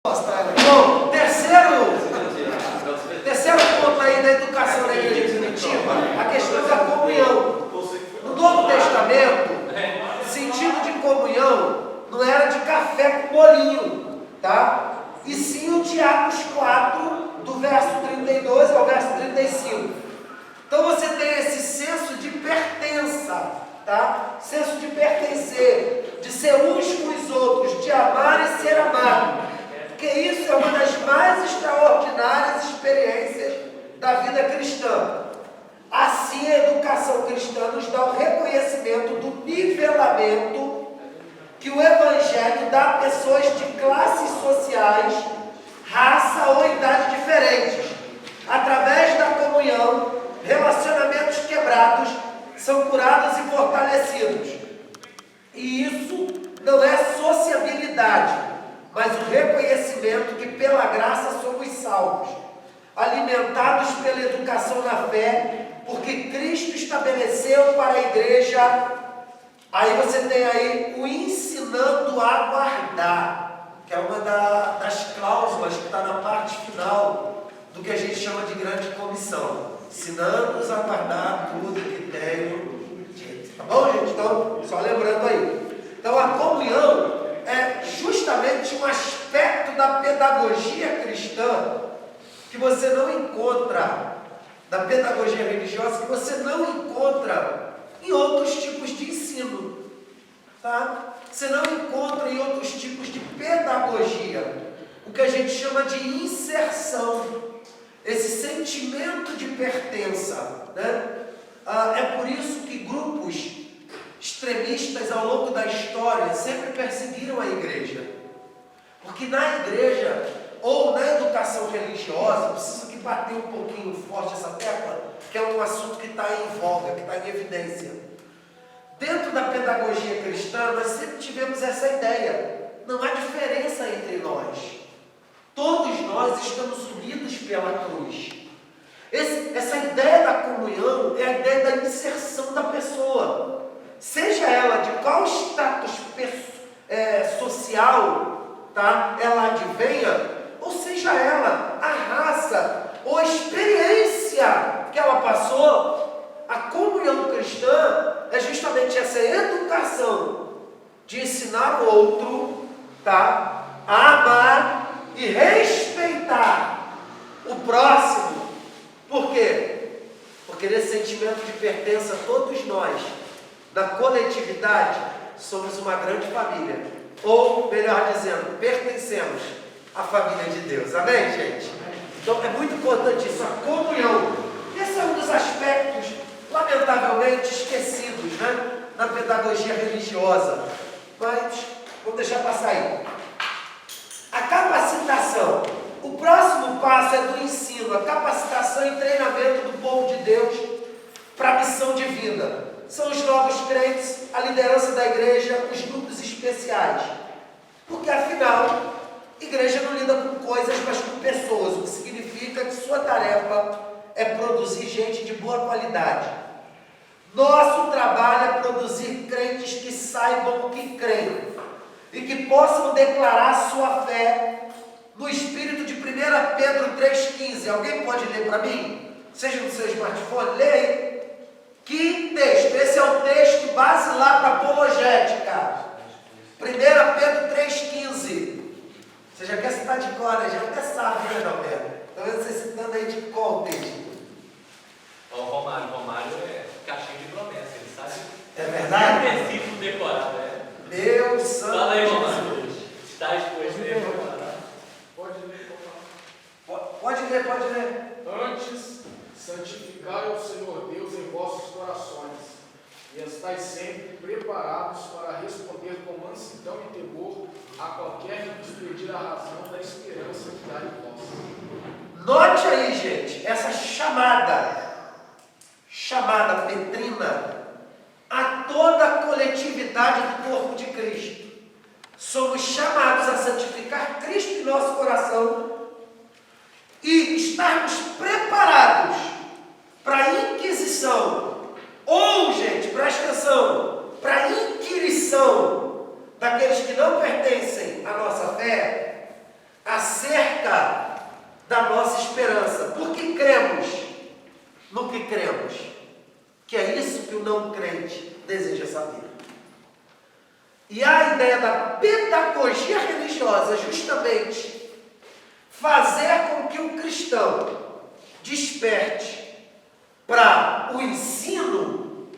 Bom, terceiro ponto aí da educação da igreja primitiva, a questão da comunhão. No Novo Testamento, o sentido de comunhão não era de café com bolinho, tá? E sim o de Atos 4, do verso 32 ao verso 35. Então você tem esse senso de pertença, tá? Senso de pertencer, de ser uns com os outros, de amar e ser amado. Porque isso é uma das mais extraordinárias experiências da vida cristã. Assim, a educação cristã nos dá o reconhecimento do nivelamento que o Evangelho dá a pessoas de classes sociais, raça ou idade diferentes. Através da comunhão, relacionamentos quebrados são curados e fortalecidos. E isso não é sociabilidade, mas o reconhecimento que pela graça somos salvos, alimentados pela educação na fé, porque Cristo estabeleceu para a igreja. Aí você tem aí o ensinando a guardar, que é uma das cláusulas que está na parte final do que a gente chama de grande comissão. Ensinando-os a guardar tudo que tenho dito. Tá bom, gente? Então, só lembrando aí. Então, a comunhão é justamente um aspecto da pedagogia cristã que você não encontra, da pedagogia religiosa, que você não encontra em outros tipos de ensino, tá? Você não encontra em outros tipos de pedagogia, o que a gente chama de inserção, esse sentimento de pertença, né? É por isso que grupos extremistas ao longo da história sempre perseguiram a igreja, porque na igreja ou na educação religiosa, preciso que bater um pouquinho forte essa tecla, que é um assunto que está em voga, que está em evidência. Dentro da pedagogia cristã, nós sempre tivemos essa ideia, não há diferença entre nós, todos nós estamos unidos pela cruz. Essa ideia da comunhão é a ideia da inserção da pessoa, seja ela de qual status social, tá, ela advenha, ou seja ela a raça ou a experiência que ela passou. A comunhão cristã é justamente essa educação de ensinar o outro, tá, a amar e respeitar o próximo. Por quê? Porque nesse sentimento de pertença, todos nós, da coletividade, somos uma grande família. Ou, melhor dizendo, pertencemos à família de Deus. Amém, gente? Então é muito importante isso, a comunhão. Esse é um dos aspectos, lamentavelmente, esquecidos, né, na pedagogia religiosa. Mas vamos deixar passar aí. A capacitação. O próximo passo é do ensino, a capacitação e treinamento do povo de Deus para a missão divina. São os novos crentes, a liderança da igreja, os grupos especiais. Porque afinal, a igreja não lida com coisas, mas com pessoas, o que significa que sua tarefa é produzir gente de boa qualidade. Nosso trabalho é produzir crentes que saibam o que creem e que possam declarar sua fé no espírito de 1 Pedro 3,15. Alguém pode ler para mim? Seja no seu smartphone, lê aí. Que texto? Esse é o texto base lá para apologética. 1 Pedro 3,15. Você já quer citar de cor, né? Já até sabe, né, Pedro? Então você citando aí de qual texto? O Romário é caixinha de promessa, ele sabe? É verdade? É versículo decorado, né? Meu santo. Fala aí, Romário. Está exposto aí. Pode ler. Antes, santificai ao Senhor Deus em vossos corações, e estais sempre preparados para responder com mansidão e temor a qualquer que vos pedir a razão da esperança que há em vós. Note aí, gente, essa chamada petrina a toda a coletividade do corpo de Cristo. Somos chamados a santificar Cristo em nosso coração e estarmos preparados para a inquisição, ou, gente, presta atenção, para a inquirição daqueles que não pertencem à nossa fé, a cerca da nossa esperança. Porque cremos no que cremos. Que é isso que o não crente deseja saber. E a ideia da pedagogia religiosa é justamente fazer com que o cristão desperte para o ensino,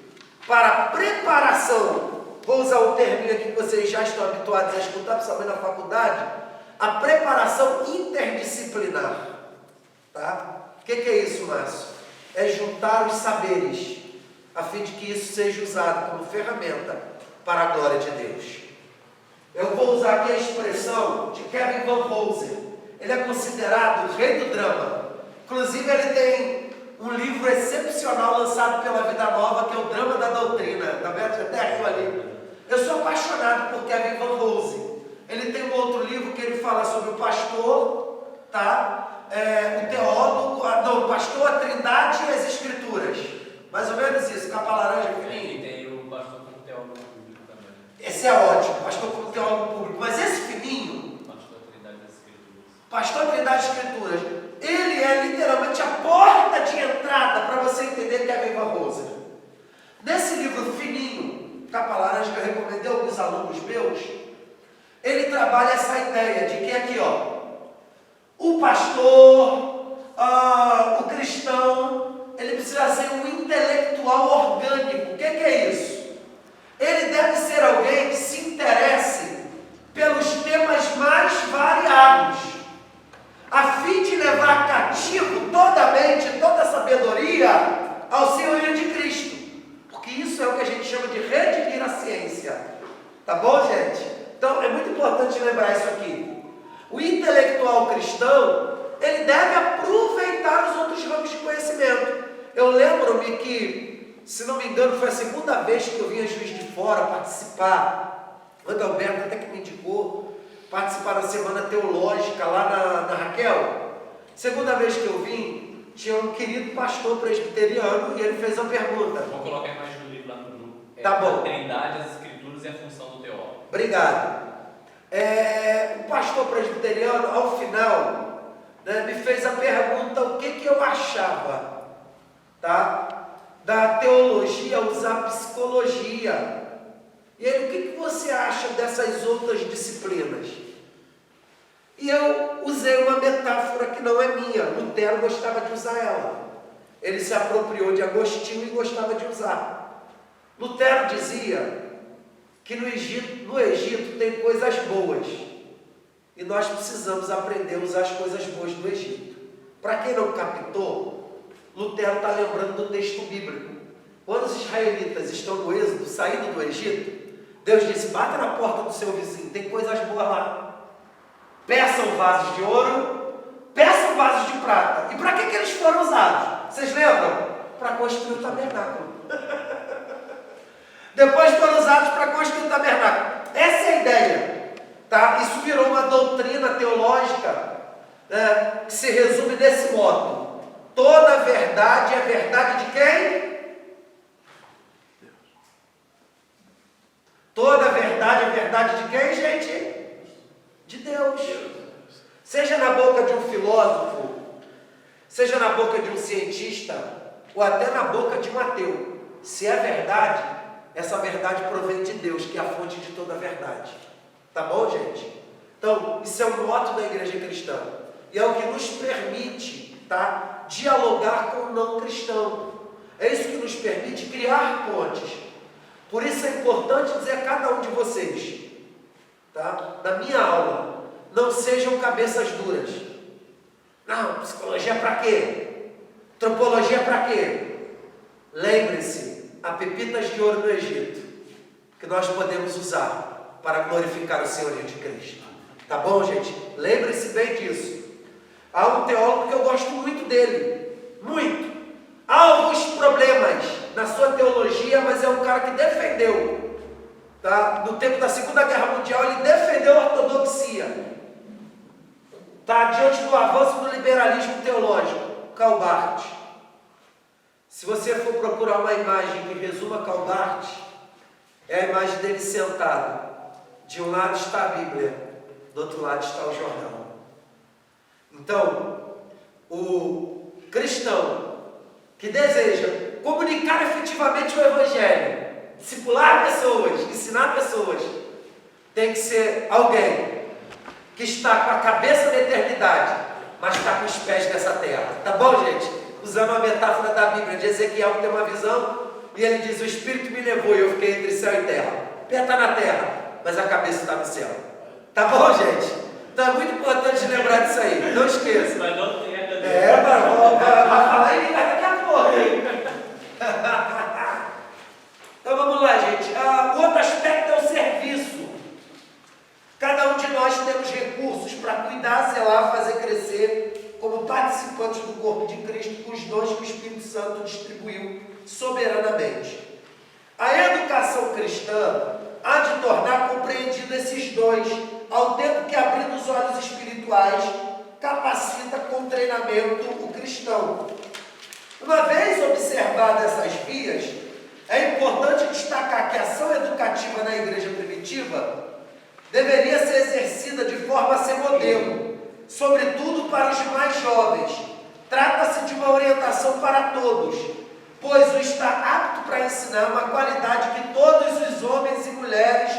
para a preparação. Vou usar o termo aqui que vocês já estão habituados a escutar, principalmente na faculdade, a preparação interdisciplinar. Tá? O que é isso, Márcio? É juntar os saberes, a fim de que isso seja usado como ferramenta para a glória de Deus. Eu vou usar aqui a expressão de Kevin Van Hoosen. Ele é considerado o rei do drama. Inclusive, ele tem um livro excepcional lançado pela Vida Nova, que é o Drama da Doutrina. Tá vendo? Até riu ali. Eu sou apaixonado por Kevin Van Hoosen. Ele tem um outro livro que ele fala sobre o pastor, tá? O teólogo, o pastor, a Trindade e as Escrituras. Mais ou menos isso, capa laranja fininho. E tem o pastor como teólogo público também. Esse é ótimo, pastor como teólogo público. Mas esse fininho, Pastor Trindade das Escrituras. pastor Trindade das Escrituras, ele é literalmente a porta de entrada para você entender Kevin Van Hoosen. Nesse livro fininho, capa laranja, que eu recomendei a alguns alunos meus, ele trabalha essa ideia de que aqui, ó, o pastor, o cristão, ele precisa ser um intelectual orgânico. O que é isso? Ele deve ser alguém que se interesse pelos temas mais variados, a fim de levar cativo toda a mente, toda a sabedoria ao senhorio de Cristo. Porque isso é o que a gente chama de redimir a ciência. Tá bom, gente? Então, é muito importante lembrar isso aqui. O intelectual cristão, ele deve aproveitar os outros ramos de conhecimento. Eu lembro-me que, se não me engano, foi a segunda vez que eu vim a Juiz de Fora participar. O Adalberto até que me indicou participar da semana teológica lá na Raquel. Segunda vez que eu vim, tinha um querido pastor presbiteriano e ele fez uma pergunta. Vou colocar a imagem do livro lá no grupo. Tá bom. A Trindade, as Escrituras e a função do teólogo. Obrigado. O pastor presbiteriano, ao final, me fez a pergunta o que eu achava, tá? Da teologia usar psicologia. E ele, o que você acha dessas outras disciplinas? E eu usei uma metáfora que não é minha. Lutero gostava de usar ela. Ele se apropriou de Agostinho e gostava de usar. Lutero dizia que no Egito tem coisas boas. E nós precisamos aprender a usar as coisas boas do Egito. Para quem não captou, Lutero está lembrando do texto bíblico. Quando os israelitas estão no êxodo, saindo do Egito, Deus disse, bata na porta do seu vizinho, tem coisas boas lá. Peçam vasos de ouro, peçam vasos de prata. E para que eles foram usados? Vocês lembram? Para construir o tabernáculo. Depois foram usados para construir o tabernáculo. Essa é a ideia. Tá? Isso virou uma doutrina teológica, que se resume desse modo. Toda verdade é verdade de quem? Toda verdade é verdade de quem, gente? De Deus. Seja na boca de um filósofo, seja na boca de um cientista, ou até na boca de um ateu. Se é verdade, essa verdade provém de Deus, que é a fonte de toda a verdade. Tá bom, gente? Então, isso é o moto da igreja cristã. E é o que nos permite, tá, dialogar com o não cristão. É isso que nos permite criar pontes. Por isso é importante dizer a cada um de vocês, tá, na minha aula, não sejam cabeças duras. Não, psicologia para quê? Antropologia para quê? Lembre-se, há pepitas de ouro no Egito, que nós podemos usar para glorificar o senhorio de Cristo. Tá bom, gente? Lembre-se bem disso. Há um teólogo que eu gosto muito dele, muito. Há alguns problemas na sua teologia, mas é um cara que defendeu, tá? No tempo da Segunda Guerra Mundial, ele defendeu a ortodoxia, tá? Diante do avanço do liberalismo teológico. Karl Barth. Se você for procurar uma imagem que resuma Karl Barth, é a imagem dele sentado. De um lado está a Bíblia, do outro lado está o jornal. Então, o cristão que deseja comunicar efetivamente o Evangelho, discipular pessoas, ensinar pessoas, tem que ser alguém que está com a cabeça na eternidade, mas está com os pés nessa terra. Tá bom, gente? Usando a metáfora da Bíblia de Ezequiel, que tem uma visão, e ele diz: o Espírito me levou e eu fiquei entre céu e terra. O pé está na terra, mas a cabeça está no céu. Tá bom, gente? Então é muito importante lembrar disso aí. Não esqueça. Mas não tem a Vai falar em língua daqui a pouco, hein? Então vamos lá, gente. O outro aspecto é o serviço. Cada um de nós temos recursos para cuidar, zelar, fazer crescer como participantes do corpo de Cristo com os dons que o Espírito Santo distribuiu soberanamente. A educação cristã há de tornar compreendido esses dons, ao tempo que, abrindo os olhos espirituais, capacita com treinamento o cristão. Uma vez observadas essas vias, é importante destacar que a ação educativa na igreja primitiva deveria ser exercida de forma a ser modelo, sobretudo para os mais jovens. Trata-se de uma orientação para todos, pois o está apto para ensinar uma qualidade que todos os homens e mulheres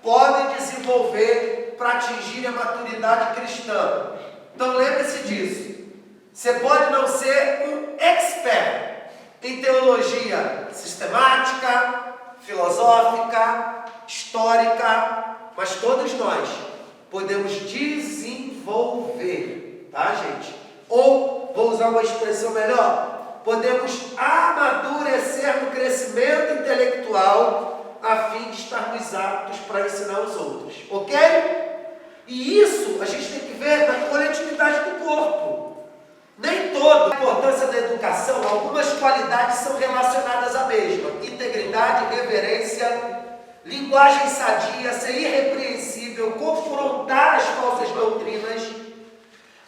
podem desenvolver para atingir a maturidade cristã. Então lembre-se disso. Você pode não ser um expert em teologia sistemática, filosófica, histórica, mas todos nós podemos desenvolver, tá, gente? Ou, vou usar uma expressão melhor, podemos amadurecer no crescimento intelectual a fim de estarmos aptos para ensinar os outros, ok? E isso a gente tem que ver na coletividade do corpo. Nem toda a importância da educação, algumas qualidades são relacionadas à mesma: integridade, reverência, linguagem sadia, ser irrepreensível, confrontar as falsas doutrinas.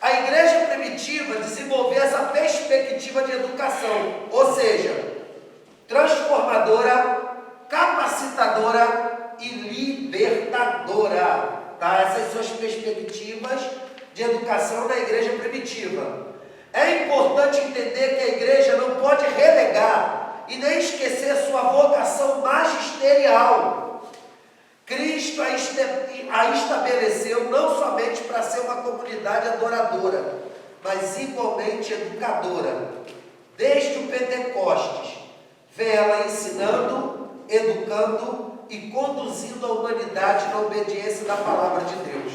A igreja primitiva desenvolveu essa perspectiva de educação, ou seja, transformadora, capacitadora e libertadora. Tá? Essas são as perspectivas de educação da igreja primitiva. É importante entender que a igreja não pode relegar e nem esquecer sua vocação magisterial. Cristo a estabeleceu não somente para ser uma comunidade adoradora, mas igualmente educadora. Desde o Pentecostes, vem ela ensinando, educando e conduzindo a humanidade na obediência da palavra de Deus.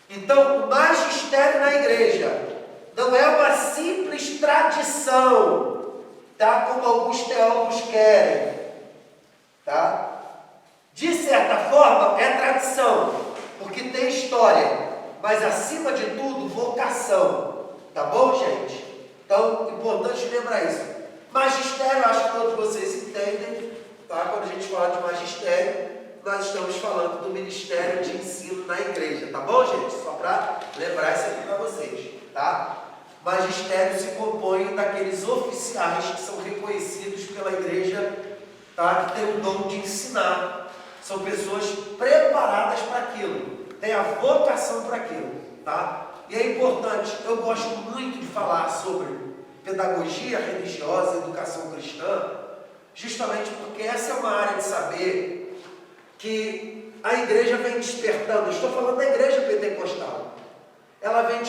Então, o magistério na igreja não é uma simples tradição, tá? Como alguns teólogos querem, tá? De certa forma, é tradição, porque tem história, mas acima de tudo, vocação. Tá bom, gente? Então, importante lembrar isso. Magistério, acho que todos vocês entendem, tá? Quando a gente fala de magistério, nós estamos falando do ministério de ensino na igreja, tá bom, gente? Só para lembrar isso aqui para vocês, tá? Magistério se compõe daqueles oficiais que são reconhecidos pela igreja, tá? Que tem o dom de ensinar. São pessoas preparadas para aquilo, têm a vocação para aquilo, tá? E é importante, eu gosto muito de falar sobre pedagogia religiosa, educação cristã, justamente porque essa é uma área de saber que a igreja vem despertando. Eu estou falando da igreja pentecostal. Ela vem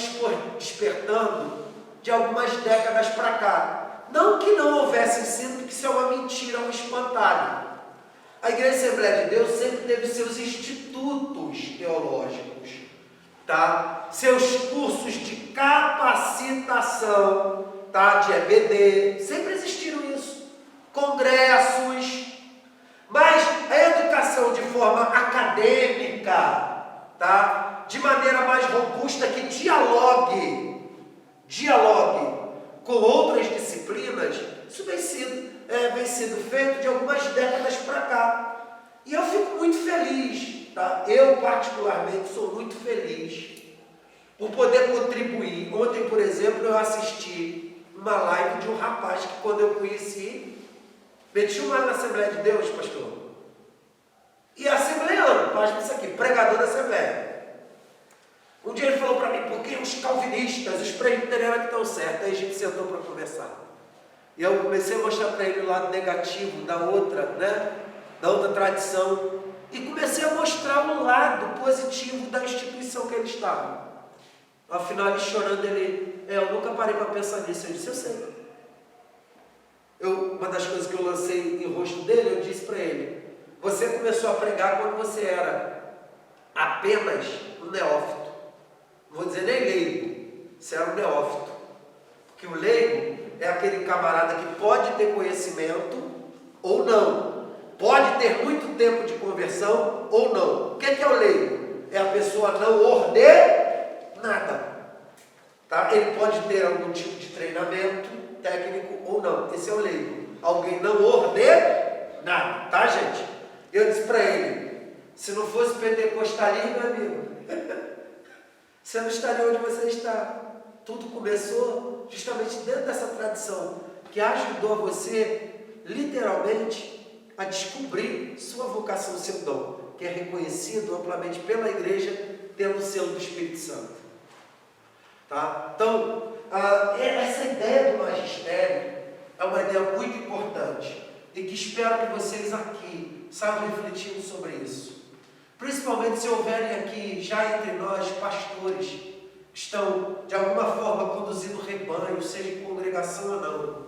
despertando de algumas décadas para cá. Não que não houvesse ensino, porque isso é uma mentira, um espantalho. A Igreja Assembleia de Deus sempre teve seus institutos teológicos, tá? Seus cursos de capacitação, tá? De EBD, sempre existiram isso. Congressos, mas a educação de forma acadêmica, tá? De maneira mais robusta, que dialogue com outras disciplinas, isso vem sendo feito de algumas décadas para cá. E eu fico muito feliz, tá? Eu particularmente sou muito feliz por poder contribuir. Ontem, por exemplo, eu assisti uma live de um rapaz que, quando eu conheci, meti um ano na Assembleia de Deus, pastor. E assembleiano, pastor, isso aqui, pregador da Assembleia. Um dia ele falou para mim, porque os calvinistas, os presbiterianos que estão certos. Aí a gente sentou para conversar. E eu comecei a mostrar para ele o lado negativo da outra, né? Da outra tradição. E comecei a mostrar o lado positivo da instituição que ele estava. Afinal, ele chorando, eu nunca parei para pensar nisso. Eu disse, eu sei. Uma das coisas que eu lancei em rosto dele, eu disse para ele, você começou a pregar quando você era apenas um neófito. Não vou dizer nem leigo, você era um neófito. Porque o leigo é aquele camarada que pode ter conhecimento ou não. Pode ter muito tempo de conversão ou não. O que é o leigo? É a pessoa não ordenada. Tá? Ele pode ter algum tipo de treinamento técnico ou não. Esse é o leigo. Alguém não ordenado. Tá, gente? Eu disse para ele, se não fosse pentecostalismo, meu amigo, você não estaria onde você está. Tudo começou justamente dentro dessa tradição que ajudou você, literalmente, a descobrir sua vocação, seu dom, que é reconhecido amplamente pela igreja, tendo o selo do Espírito Santo. Tá? Então, essa ideia do magistério é uma ideia muito importante e que espero que vocês aqui saibam refletir sobre isso. Principalmente se houverem aqui, já entre nós, pastores que estão, de alguma forma, conduzindo o rebanho, seja em congregação ou não.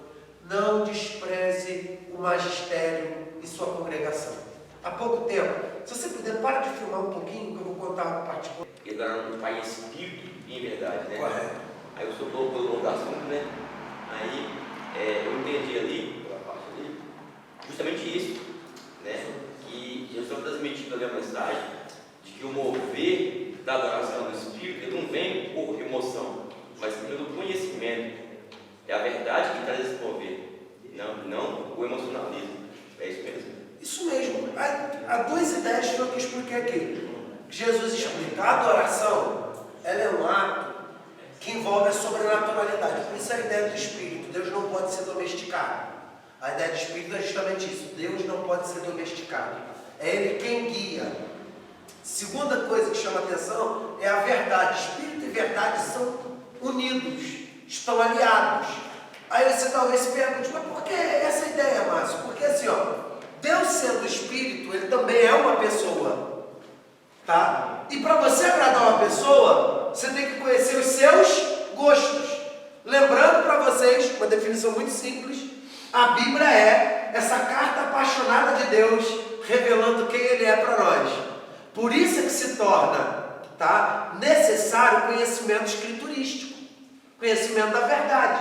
Não despreze o magistério em sua congregação. Há pouco tempo, se você puder, para de filmar um pouquinho, que eu vou contar uma particular. Ele era um pai em espírito e em verdade, né? Correto. Aí eu sou pelo longo do assunto, né? Aí eu entendi ali, pela parte ali, justamente isso, né? Que Jesus está transmitindo ali a mensagem de que o mover da adoração do Espírito, ele não vem por emoção, mas pelo conhecimento. É a verdade que traz esse mover, não o emocionalismo. É isso mesmo. Isso mesmo. Há duas ideias que eu expliquei aqui. Jesus explica, a adoração, ela é um ato que envolve a sobrenaturalidade. Por isso a ideia do Espírito. Deus não pode ser domesticado. A ideia do Espírito é justamente isso. Deus não pode ser domesticado. É Ele quem guia. Segunda coisa que chama atenção é a verdade. Espírito e verdade são unidos, estão aliados. Aí você talvez se pergunte, mas por que essa ideia, Márcio? Porque assim, Deus sendo Espírito, Ele também é uma pessoa. Tá? E para você agradar uma pessoa, você tem que conhecer os seus gostos. Lembrando para vocês, uma definição muito simples, a Bíblia é essa carta apaixonada de Deus, revelando quem Ele é para nós. Por isso é que se torna, tá, necessário conhecimento escriturístico, conhecimento da verdade.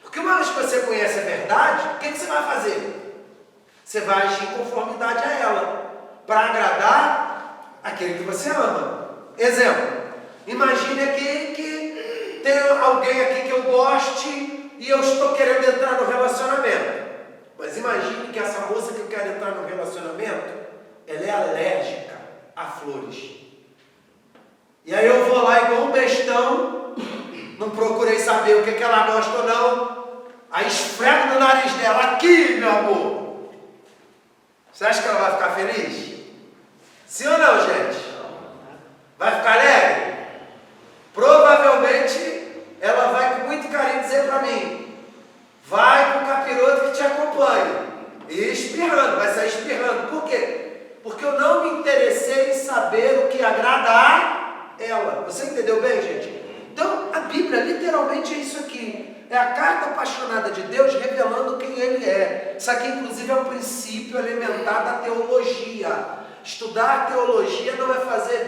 Porque uma vez que você conhece a verdade, o que você vai fazer? Você vai agir em conformidade a ela, para agradar aquele que você ama. Exemplo, imagine aqui que tem alguém aqui que eu goste e eu estou querendo entrar no relacionamento. Mas imagine que essa moça que eu quero entrar no relacionamento, ela é alérgica a flores. E aí eu vou lá igual um bestão, não procurei saber o que ela gosta ou não, aí esfrego no nariz dela, aqui, meu amor. Você acha que ela vai ficar feliz? Sim ou não, gente? Vai ficar alegre? Provavelmente ela vai com muito carinho dizer para mim, vai com o capiroto que te acompanha. E espirrando, vai sair espirrando. Por quê? Porque eu não me interessei em saber o que agrada a ela. Você entendeu bem, gente? Então, a Bíblia literalmente é isso aqui. É a carta apaixonada de Deus revelando quem Ele é. Isso aqui, inclusive, é um princípio elementar da teologia. Estudar teologia não é fazer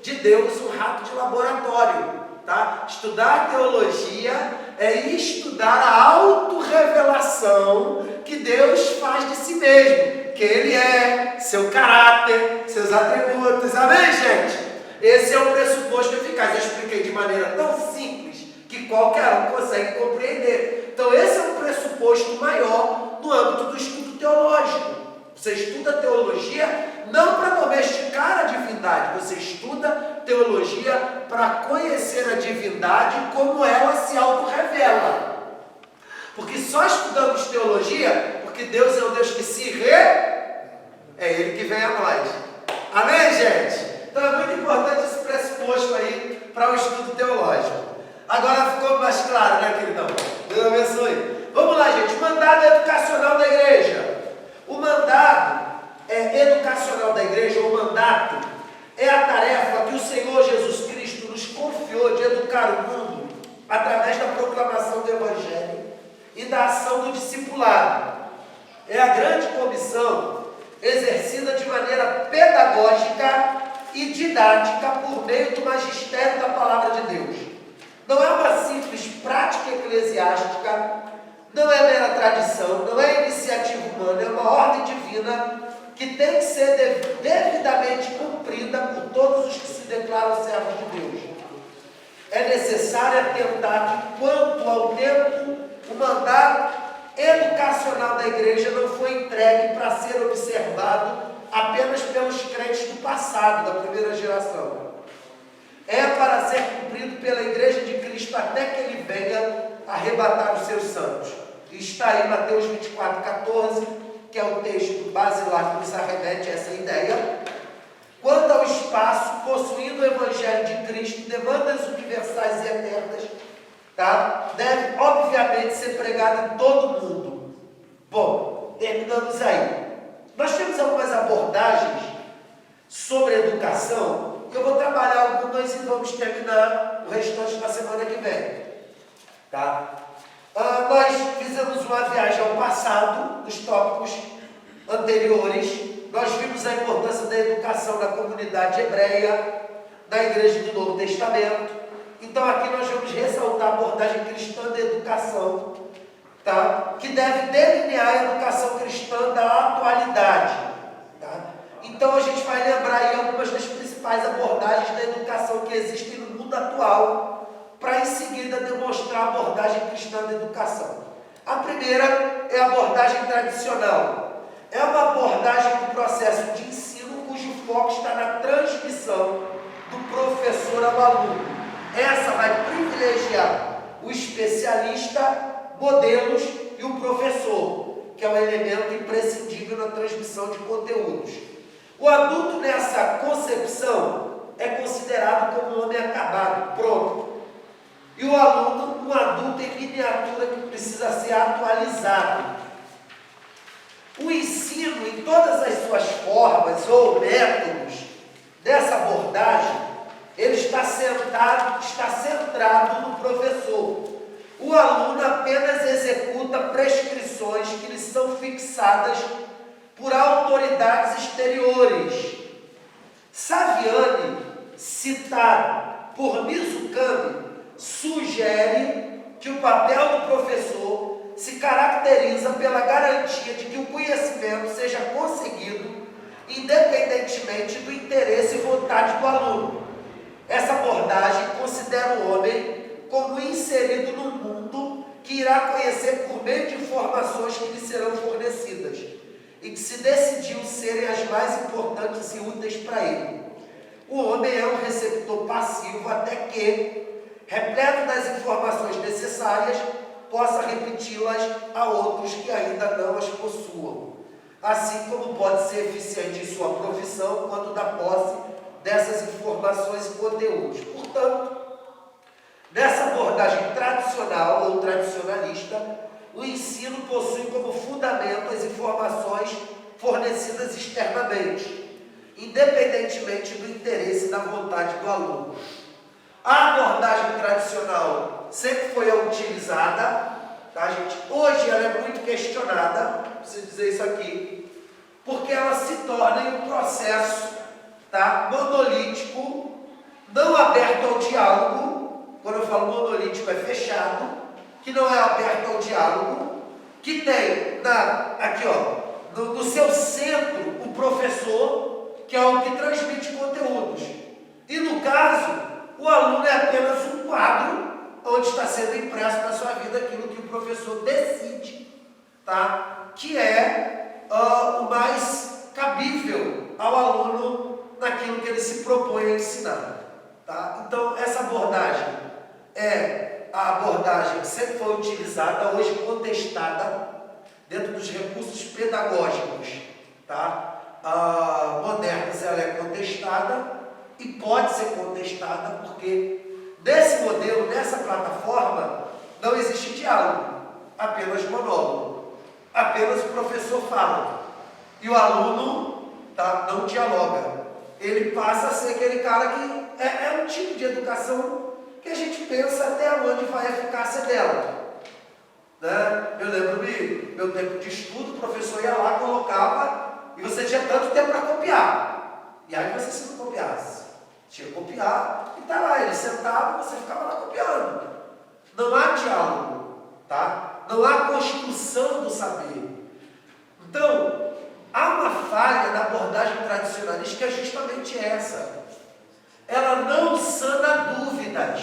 de Deus um rato de laboratório. Tá? Estudar teologia é estudar a autorrevelação que Deus faz de si mesmo. Quem Ele é, seu caráter, seus atributos. Amém, gente? Esse é o pressuposto eficaz. Eu expliquei de maneira tão simples que qualquer um consegue compreender. Então esse é um pressuposto maior no âmbito do estudo teológico. Você estuda teologia não para domesticar a divindade, você estuda teologia para conhecer a divindade como ela se autorrevela. Porque só estudamos teologia porque Deus é um Deus que é Ele que vem a nós. Amém, gente? Então é muito importante esse pressuposto aí para o estudo teológico. Agora ficou mais claro, né, queridão? Deus abençoe. Vamos lá, gente. Mandado educacional da igreja. O mandado educacional da igreja, ou mandato, é a tarefa que o Senhor Jesus Cristo nos confiou de educar o mundo através da proclamação do Evangelho e da ação do discipulado. É a grande comissão exercida de maneira pedagógica e didática por meio do magistério da Palavra de Deus. Não é uma simples prática eclesiástica, não é mera tradição, não é iniciativa humana, é uma ordem divina que tem que ser devidamente cumprida por todos os que se declaram servos de Deus. É necessário atentar que, quanto ao tempo, o mandato educacional da igreja não foi entregue para ser observado apenas pelos crentes do passado, da primeira geração. É para ser cumprido pela igreja de Cristo até que ele venha arrebatar os seus santos. E está aí Mateus 24:14, que é o texto basilar que nos arremete a essa ideia. Quanto ao espaço, possuindo o Evangelho de Cristo, demandas universais e eternas, tá? Deve, obviamente, ser pregado em todo o mundo. Bom, terminamos aí. Nós temos algumas abordagens sobre educação, que eu vou trabalhar algumas e vamos terminar o restante na semana que vem. Tá? Nós fizemos uma viagem ao passado, nos tópicos anteriores. Nós vimos a importância da educação na comunidade hebreia, na igreja do Novo Testamento. Então aqui nós vamos ressaltar a abordagem cristã da educação, tá? Que deve delinear a educação cristã da atualidade. Tá? Então a gente vai lembrar aí algumas das principais abordagens da educação que existem no mundo atual, para em seguida demonstrar a abordagem cristã da educação. A primeira é a abordagem tradicional. É uma abordagem do processo de ensino cujo foco está na transmissão do professor ao aluno. Essa vai privilegiar o especialista, modelos e o professor, que é um elemento imprescindível na transmissão de conteúdos. O adulto nessa concepção é considerado como um homem acabado, pronto. E o aluno, um adulto em miniatura que precisa ser atualizado. O ensino, em todas as suas formas ou métodos dessa abordagem, ele está centrado no professor. O aluno apenas executa prescrições que lhe são fixadas por autoridades exteriores. Saviani, citado por Mizukami, sugere que o papel do professor se caracteriza pela garantia de que o conhecimento seja conseguido independentemente do interesse e vontade do aluno. Essa abordagem considera o homem como inserido no mundo que irá conhecer por meio de informações que lhe serão fornecidas e que se decidiu serem as mais importantes e úteis para ele. O homem é um receptor passivo até que, repleto das informações necessárias, possa repeti-las a outros que ainda não as possuam, assim como pode ser eficiente em sua profissão quando dá posse dessas informações e conteúdos. Portanto, nessa abordagem tradicional ou tradicionalista, o ensino possui como fundamento as informações fornecidas externamente, independentemente do interesse e da vontade do aluno. A abordagem tradicional sempre foi utilizada, tá, gente? Hoje ela é muito questionada, preciso dizer isso aqui, porque ela se torna em um processo, tá, monolítico, não aberto ao diálogo. Quando eu falo monolítico, é fechado, que não é aberto ao diálogo, que tem aqui, ó, no seu centro o professor, que é o que transmite conteúdos. E no caso, o aluno é apenas um quadro onde está sendo impresso na sua vida aquilo que o professor decide, tá? Que é o mais cabível ao aluno naquilo que ele se propõe a ensinar. Tá? Então, essa abordagem é a abordagem que sempre foi utilizada, hoje contestada dentro dos recursos pedagógicos, tá? Modernos, ela é contestada, e pode ser contestada, porque nesse modelo, nessa plataforma, não existe diálogo, apenas monólogo. Apenas o professor fala e o aluno não dialoga. Ele passa a ser aquele cara que é um tipo de educação que a gente pensa até onde vai a eficácia dela. Né? Eu lembro-me, meu tempo de estudo, o professor ia lá, colocava, e você tinha tanto tempo para copiar. E aí você se não copiasse. Tinha que copiar, e tá lá, ele sentava, você ficava lá copiando. Não há diálogo, tá? Não há construção do saber. Então, há uma falha na abordagem tradicionalista que é justamente essa. Ela não sana dúvidas,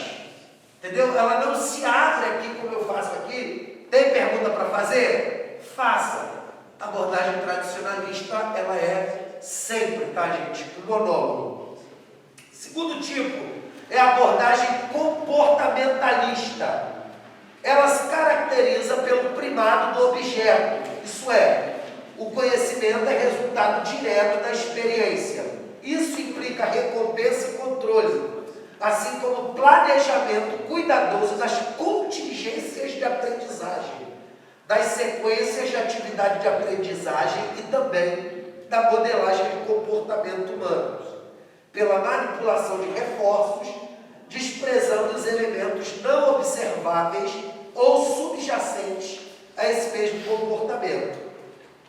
entendeu? Ela não se abre aqui como eu faço aqui. Tem pergunta para fazer? Faça. A abordagem tradicionalista, ela é sempre, tá, gente? Um monólogo. Segundo tipo é a abordagem comportamentalista. Ela se caracteriza pelo primado do objeto, isso é, o conhecimento é resultado direto da experiência. Isso implica recompensa e controle, assim como planejamento cuidadoso das contingências de aprendizagem, das sequências de atividade de aprendizagem e também da modelagem de comportamento humano, pela manipulação de reforços, desprezando os elementos não observáveis ou subjacentes a esse mesmo comportamento.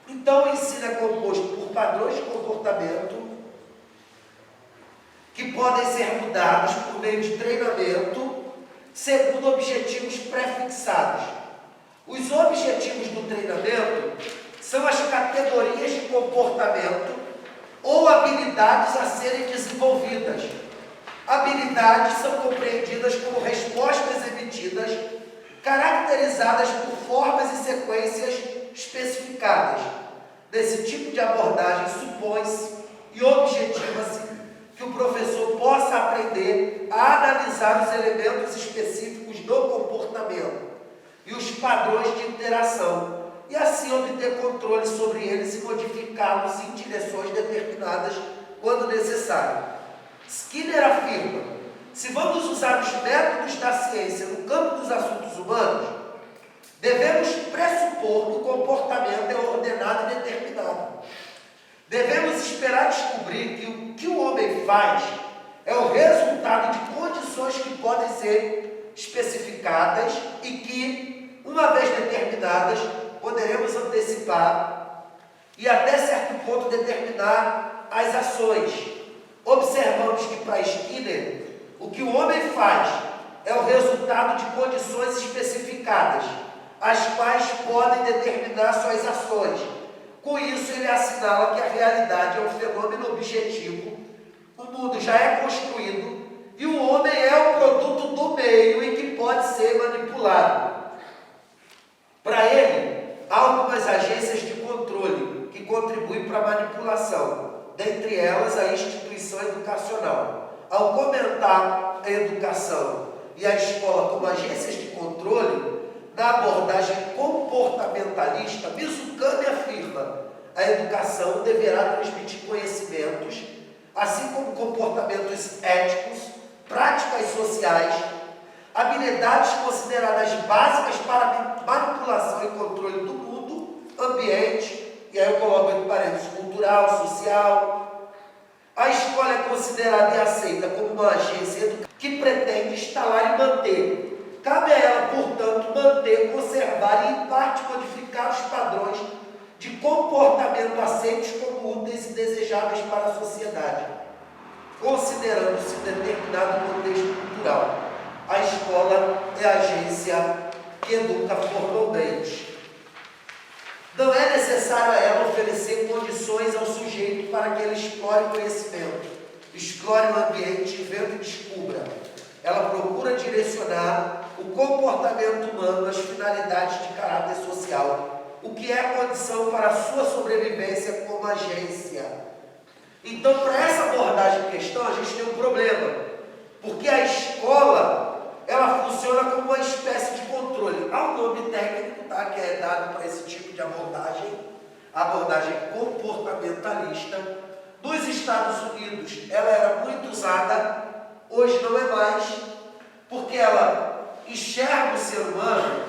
Então, o ensino é composto por padrões de comportamento que podem ser mudados por meio de treinamento, segundo objetivos pré-fixados. Os objetivos do treinamento são as categorias de comportamento ou habilidades a serem desenvolvidas. Habilidades são compreendidas como respostas emitidas, caracterizadas por formas e sequências especificadas. Nesse tipo de abordagem, supõe-se e objetiva-se que o professor possa aprender a analisar os elementos específicos do comportamento e os padrões de interação, e assim obter controle sobre eles e modificá-los em direções determinadas quando necessário. Skinner afirma: se vamos usar os métodos da ciência no campo dos assuntos humanos, devemos pressupor que o comportamento é ordenado e determinado. Devemos esperar descobrir que o que o homem faz é o resultado de condições que podem ser especificadas e que, uma vez determinadas, poderemos antecipar e até certo ponto determinar as ações. Observamos que para Skinner, o que o homem faz é o resultado de condições especificadas, as quais podem determinar suas ações. Com isso, ele assinala que a realidade é um fenômeno objetivo, o mundo já é construído e o homem é o produto do meio e que pode ser manipulado. Para ele, há algumas agências de controle que contribuem para a manipulação, dentre elas a instituição educacional. Ao comentar a educação e a escola como agências de controle, na abordagem comportamentalista, Mizukami afirma: a educação deverá transmitir conhecimentos, assim como comportamentos éticos, práticas sociais, habilidades consideradas básicas para manipulação e controle do mundo, ambiente, e aí eu coloco entre parênteses, cultural, social. A escola é considerada e aceita como uma agência educativa que pretende instalar e manter. Cabe a ela, portanto, manter, conservar e, em parte, modificar os padrões de comportamento aceitos como úteis e desejáveis para a sociedade, considerando-se determinado contexto cultural. A escola é a agência que educa formalmente. Não é necessário a ela oferecer condições ao sujeito para que ele explore conhecimento, explore o ambiente, vendo e descubra. Ela procura direcionar o comportamento humano às finalidades de caráter social, o que é a condição para a sua sobrevivência como agência. Então, para essa abordagem de questão, a gente tem um problema, porque a escola, ela funciona como uma espécie de controle. Há um nome técnico, tá, que é dado para esse tipo de abordagem, a abordagem comportamentalista, Nos Estados Unidos, ela era muito usada, hoje não é mais, porque ela enxerga o ser humano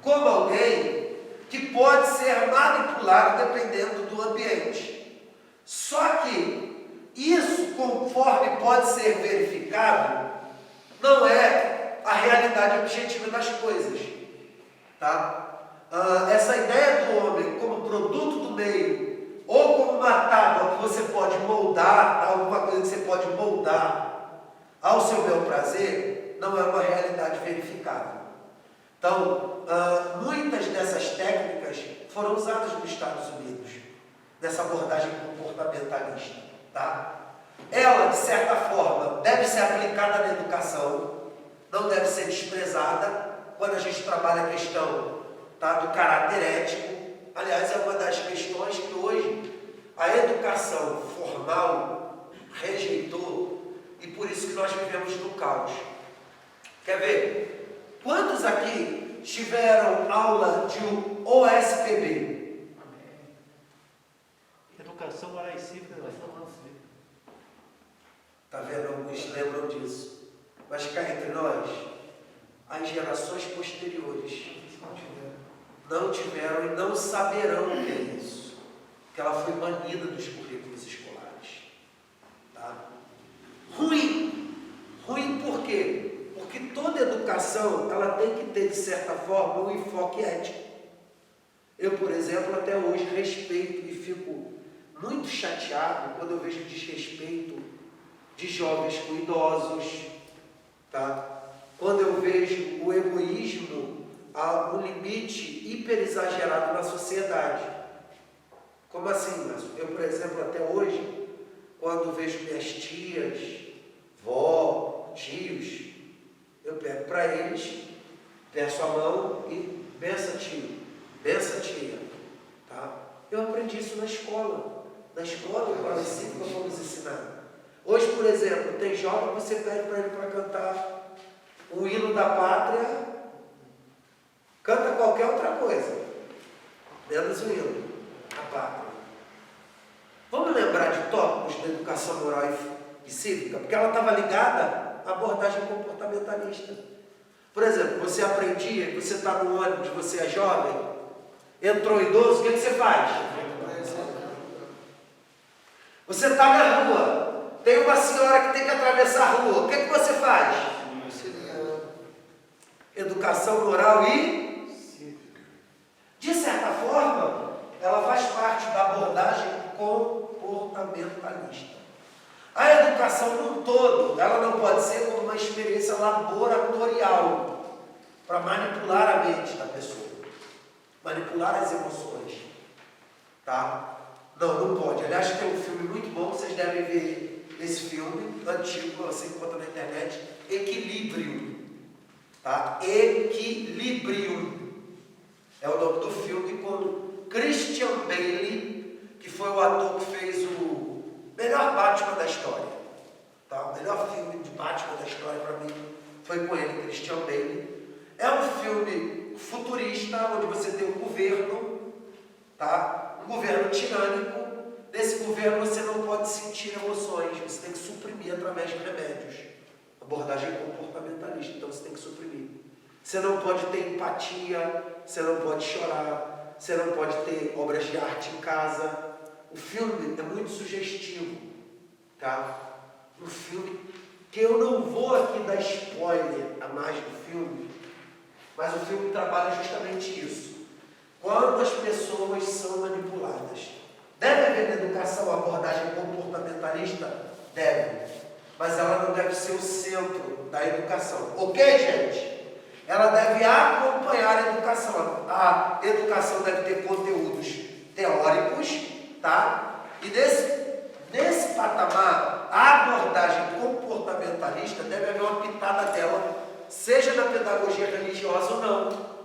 como alguém que pode ser manipulado dependendo do ambiente. Só que isso, conforme pode ser verificado, não é a realidade objetiva das coisas. Tá? Essa ideia do homem como produto do meio, ou como uma tábua que você pode moldar, alguma coisa que você pode moldar ao seu bel prazer, não é uma realidade verificável. Então, muitas dessas técnicas foram usadas nos Estados Unidos, nessa abordagem comportamentalista. Tá? Ela, de certa forma, deve ser aplicada na educação, não deve ser desprezada quando a gente trabalha a questão, tá, do caráter ético. Aliás, é uma das questões que hoje a educação formal rejeitou e por isso que nós vivemos no caos. Quer ver? Quantos aqui tiveram aula de OSPB? Educação moral e cívica. Está vendo? Alguns lembram disso. Mas cá entre nós, as gerações posteriores não tiveram e não saberão o que é isso. Porque ela foi banida dos currículos escolares. Tá? Ruim. Ruim por quê? Porque toda educação, ela tem que ter, de certa forma, um enfoque ético. Eu, por exemplo, até hoje respeito e fico muito chateado quando eu vejo desrespeito de jovens com idosos, tá? Quando eu vejo o egoísmo a um limite hiper exagerado na sociedade. Como assim, Márcio? Eu, por exemplo, até hoje, quando vejo minhas tias, vó, tios, eu pego para eles, peço a mão e bença tio, bença tia. Tá? Eu aprendi isso na escola. Na escola, no Moral e Cívica, vamos ensinar. Hoje, por exemplo, tem jovem que você pede para ele para cantar o hino da pátria, canta qualquer outra coisa, menos o hino da pátria. Vamos lembrar de tópicos da educação moral e cívica, porque ela estava ligada à abordagem comportamentalista. Por exemplo, você aprendia que você está no ônibus, você é jovem, entrou idoso, o que você faz? Você está na rua, tem uma senhora que tem que atravessar a rua, o que você faz? Educação moral e cívica. De certa forma, ela faz parte da abordagem comportamentalista. A educação no todo, ela não pode ser como uma experiência laboratorial para manipular a mente da pessoa, manipular as emoções. Tá? Não pode. Aliás, tem um filme muito bom, vocês devem ver esse filme, antigo, você encontra na internet, Equilíbrio. Tá? Equilíbrio. É o nome do filme com Christian Bale, que foi o ator que fez o melhor Batman da história. Tá? O melhor filme de Batman da história para mim foi com ele, Christian Bale. É um filme futurista, onde você tem um governo, tá? Um governo tirânico. Nesse governo você não pode sentir emoções, você tem que suprimir através de remédios. Abordagem comportamentalista, então você tem que suprimir. Você não pode ter empatia, você não pode chorar, você não pode ter obras de arte em casa. O filme é muito sugestivo, tá? Um filme que eu não vou aqui dar spoiler a mais do filme, mas o filme trabalha justamente isso. Quando as pessoas são manipuladas. Deve haver na educação a abordagem comportamentalista? Deve. Mas ela não deve ser o centro da educação. Ok, gente? Ela deve acompanhar a educação. A educação deve ter conteúdos teóricos, tá? E nesse patamar, a abordagem comportamentalista deve haver uma pitada dela, seja na pedagogia religiosa ou não.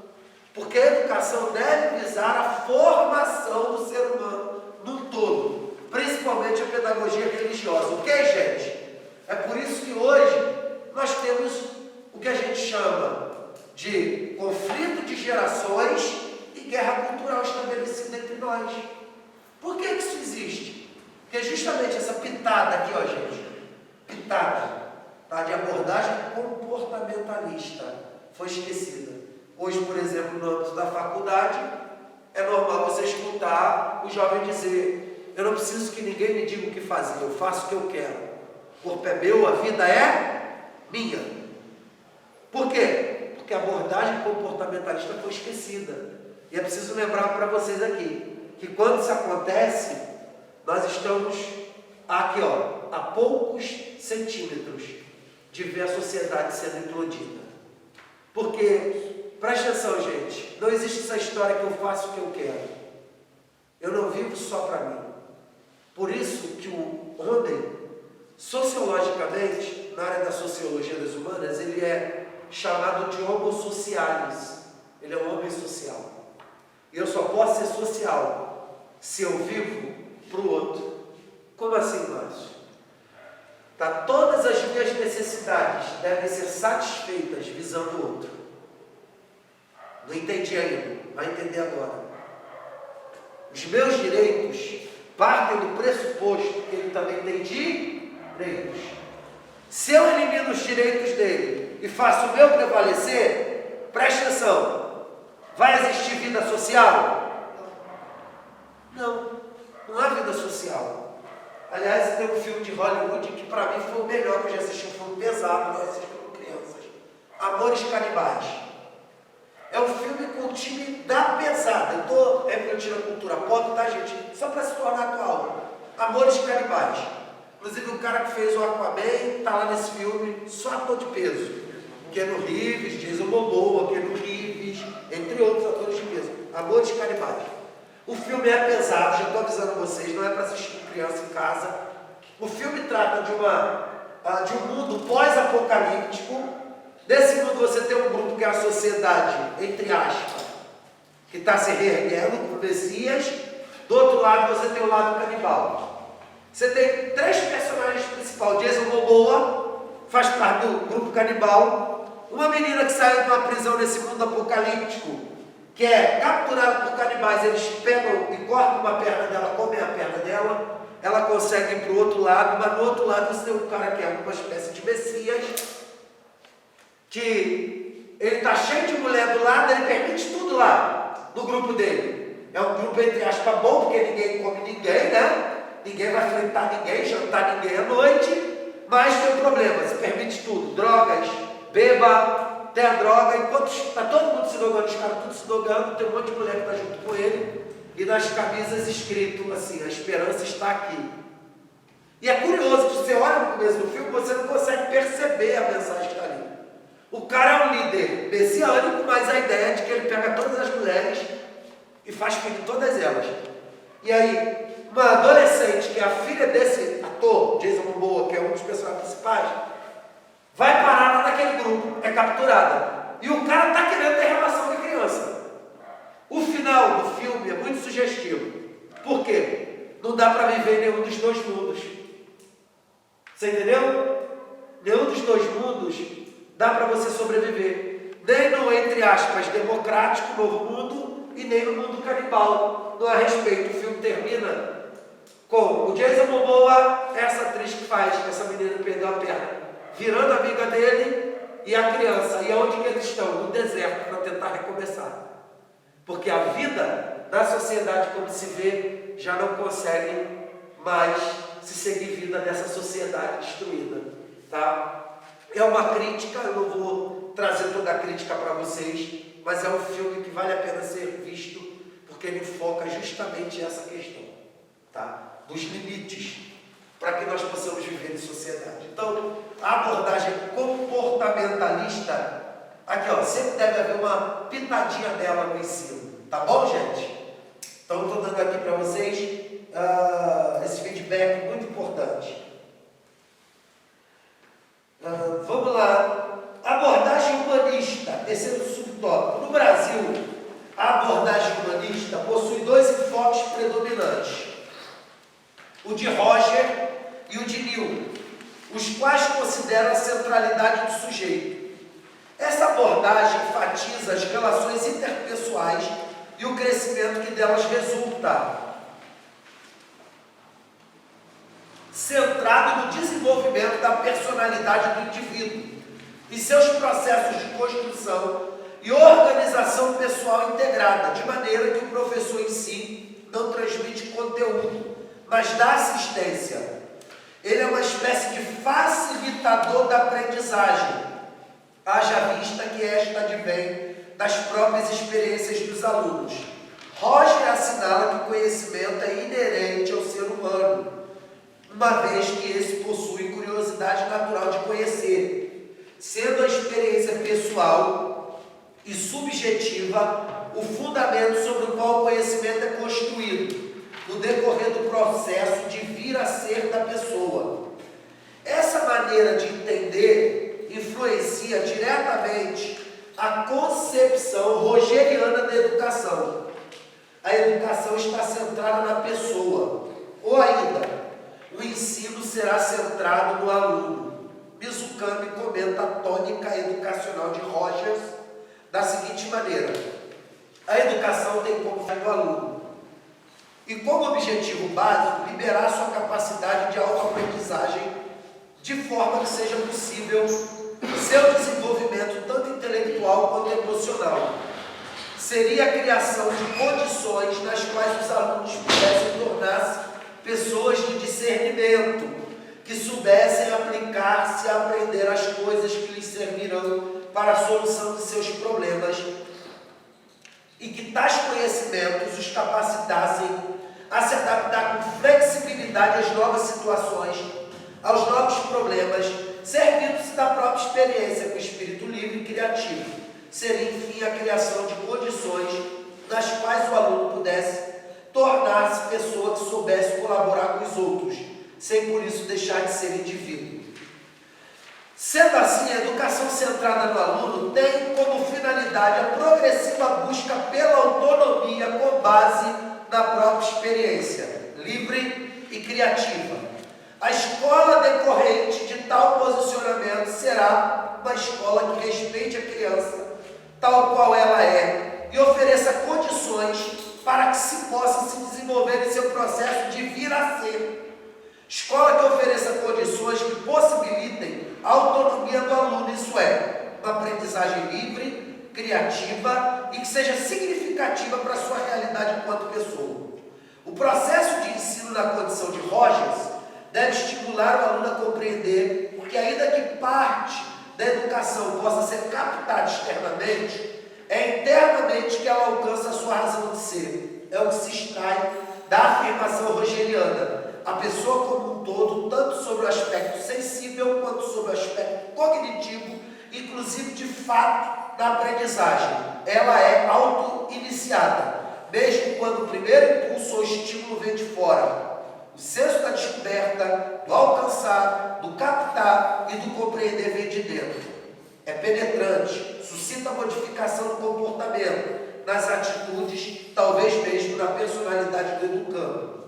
Porque a educação deve visar a formação do ser humano num todo, principalmente a pedagogia religiosa. Ok, gente? É por isso que hoje nós temos o que a gente chama de conflito de gerações e guerra cultural estabelecida entre nós. Por que isso existe? Porque justamente essa pitada aqui, ó, gente, pitada, tá, de abordagem comportamentalista, foi esquecida. Hoje, por exemplo, no âmbito da faculdade, é normal você escutar o jovem dizer: eu não preciso que ninguém me diga o que fazer, eu faço o que eu quero. O corpo é meu, a vida é minha. Por quê? Porque a abordagem comportamentalista foi esquecida. E é preciso lembrar para vocês aqui, que quando isso acontece, nós estamos aqui, ó, a poucos centímetros de ver a sociedade sendo implodida. Porque, presta atenção, gente, não existe essa história que eu faço o que eu quero. Eu não vivo só para mim. Por isso que o homem, sociologicamente, na área da sociologia das humanas, ele é chamado de homo socialis. Ele é um homem social. E eu só posso ser social se eu vivo para o outro. Como assim, Márcio? Tá, todas as minhas necessidades devem ser satisfeitas visando o outro. Não entendi ainda, vai entender agora. Os meus direitos partem do pressuposto que ele também tem direitos. Se eu elimino os direitos dele e faço o meu prevalecer, preste atenção, vai existir vida social? Não, não há vida social. Aliás, tem um filme de Hollywood que para mim foi o melhor que eu já assisti, um filme pesado, nós assistimos crianças. Amores Canibais. É um filme com o time da pesada. Eu estou refletindo a cultura pop, tá, gente? Só para se tornar atual. Amores Canibais. Inclusive o cara que fez o Aquaman está lá nesse filme, só ator de peso. Keanu Reeves, Jason Momoa, Keanu Reeves, entre outros atores de peso. Amores Canibais. O filme é pesado, já estou avisando vocês, não é para assistir com criança em casa. O filme trata de um mundo pós-apocalíptico. Nesse mundo você tem um grupo que é a sociedade, entre aspas, que está se reerguendo com o Messias. Do outro lado você tem o lado canibal. Você tem 3 personagens principais. Jason Momoa faz parte do grupo canibal. Uma menina que saiu de uma prisão nesse mundo apocalíptico, que é capturada por canibais. Eles pegam e cortam uma perna dela, comem a perna dela. Ela consegue ir para o outro lado, mas no outro lado você tem um cara que é uma espécie de Messias, que ele está cheio de mulher do lado, ele permite tudo lá no grupo dele. É um grupo, entre aspas, bom, porque ninguém come ninguém, né? Ninguém vai enfrentar ninguém, jantar ninguém à noite, mas tem um problema, se permite tudo, drogas, beba, tem a droga, enquanto está todo mundo se drogando, os caras tudo se drogando, tem um monte de mulher que está junto com ele, e nas camisas escrito assim: a esperança está aqui. E é curioso que você olha no começo do filme, você não consegue perceber a mensagem que está ali. O cara é um líder messiânico, mas a ideia é de que ele pega todas as mulheres e faz filho de todas elas. E aí, uma adolescente, que é a filha desse ator, Jason Momoa, que é um dos personagens principais, vai parar lá naquele grupo, é capturada. E o cara está querendo ter relação com a criança. O final do filme é muito sugestivo. Por quê? Não dá para viver em nenhum dos dois mundos. Você entendeu? Nenhum dos dois mundos dá para você sobreviver. Nem no, entre aspas, democrático, novo mundo, e nem no mundo canibal. Não há respeito. O filme termina com o Jason Momoa, essa atriz que faz, essa menina que perdeu a perna, virando amiga dele, e a criança. E aonde que eles estão? No deserto, para tentar recomeçar. Porque a vida da sociedade, como se vê, já não consegue mais se seguir vida dessa sociedade destruída. Tá? É uma crítica, eu não vou trazer toda a crítica para vocês, mas é um filme que vale a pena ser visto, porque ele foca justamente essa questão, tá? Dos limites, para que nós possamos viver em sociedade. Então, a abordagem comportamentalista, aqui ó, sempre deve haver uma pitadinha dela no ensino, tá bom, gente? Então, estou dando aqui para vocês esse feedback muito importante. Vamos lá. Abordagem humanista, terceiro subtópico. No Brasil, a abordagem humanista possui 2 enfoques predominantes: o de Roger e o de Newton, os quais consideram a centralidade do sujeito. Essa abordagem enfatiza as relações interpessoais e o crescimento que delas resulta. centrado no desenvolvimento da personalidade do indivíduo e seus processos de construção e organização pessoal integrada, de maneira que o professor em si não transmite conteúdo, mas dá assistência. Ele é uma espécie de facilitador da aprendizagem, haja vista que esta advém das próprias experiências dos alunos. Roger assinala que o conhecimento é inerente ao ser humano, uma vez que esse possui curiosidade natural de conhecer, sendo a experiência pessoal e subjetiva o fundamento sobre o qual o conhecimento é construído, no decorrer do processo de vir a ser da pessoa. Essa maneira de entender influencia diretamente a concepção rogeriana da educação. A educação está centrada na pessoa, ou ainda, o ensino será centrado no aluno. Mizukami comenta a tônica educacional de Rogers da seguinte maneira: a educação tem como fim o aluno e como objetivo básico liberar sua capacidade de autoaprendizagem de forma que seja possível seu desenvolvimento tanto intelectual quanto emocional. Seria a criação de condições nas quais os alunos pudessem tornar-se pessoas de discernimento, que soubessem aplicar-se a aprender as coisas que lhes servirão para a solução de seus problemas e que tais conhecimentos os capacitassem a se adaptar com flexibilidade às novas situações, aos novos problemas, servindo-se da própria experiência com espírito livre e criativo. Seria, enfim, a criação de condições nas quais o aluno pudesse tornar-se pessoa que soubesse colaborar com os outros, sem por isso deixar de ser indivíduo. Sendo assim, a educação centrada no aluno tem como finalidade a progressiva busca pela autonomia com base na própria experiência, livre e criativa. A escola decorrente de tal posicionamento será uma escola que respeite a criança tal qual ela é e ofereça condições para que se possa se desenvolver em seu processo de vir a ser. Escola que ofereça condições que possibilitem a autonomia do aluno, isso é, uma aprendizagem livre, criativa e que seja significativa para a sua realidade enquanto pessoa. O processo de ensino na condição de Rogers deve estimular o aluno a compreender, porque ainda que parte da educação possa ser captada externamente, é internamente que ela alcança a sua razão de ser. É o que se extrai da afirmação rogeriana. A pessoa como um todo, tanto sobre o aspecto sensível quanto sobre o aspecto cognitivo, inclusive de fato na aprendizagem. Ela é auto-iniciada, mesmo quando o primeiro impulso ou estímulo vem de fora. O senso da descoberta, do alcançar, do captar e do compreender vem de dentro. É penetrante, suscita modificação no comportamento, nas atitudes, talvez mesmo na personalidade do educando.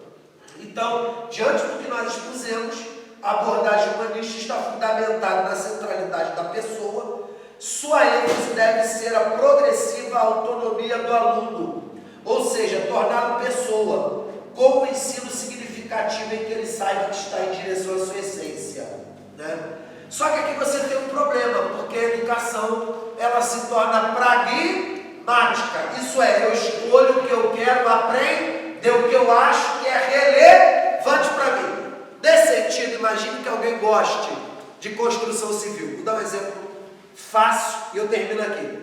Então, diante do que nós expusemos, a abordagem humanista está fundamentada na centralidade da pessoa. Sua ênfase deve ser a progressiva autonomia do aluno, ou seja, torná-lo pessoa, com um ensino significativo em que ele saiba que está em direção à sua essência, né? Só que aqui você tem um problema, porque a educação ela se torna pragmática, isso é, eu escolho o que eu quero aprender, o que eu acho que é relevante para mim. Nesse sentido, imagine que alguém goste de construção civil. Vou dar um exemplo fácil e eu termino aqui.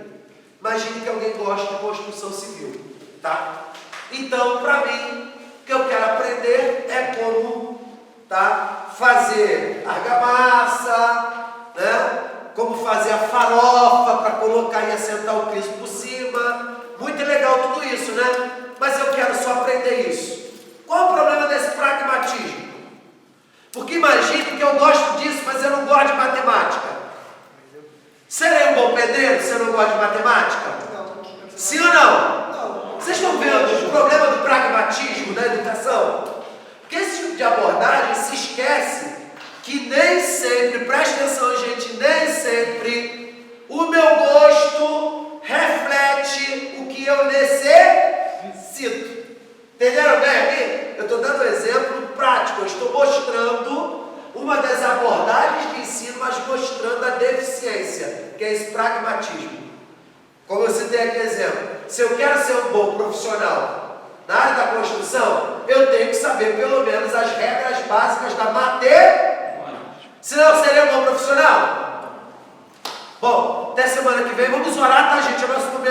Imagine que alguém goste de construção civil, tá? Então, para mim, o que eu quero aprender é como, tá, fazer argamassa, né? Como fazer a farofa para colocar e assentar o piso por cima. Muito legal tudo isso, né? Mas eu quero só aprender isso. Qual o problema desse pragmatismo? Porque imagine que eu gosto disso, mas eu não gosto de matemática. Serei um bom pedreiro se eu não gosto de matemática? Sim ou não? Vocês estão vendo o problema do pragmatismo da educação? Porque esse tipo de abordagem se esquece que nem sempre, preste atenção gente, nem sempre o meu gosto reflete o que eu necessito. Entenderam bem aqui? Eu estou dando um exemplo prático, eu estou mostrando pragmatismo. Como eu citei aqui exemplo, se eu quero ser um bom profissional na área da construção, eu tenho que saber pelo menos as regras básicas da matéria, senão eu serei um bom profissional. Bom, até semana que vem, vamos orar, tá, gente? É o nosso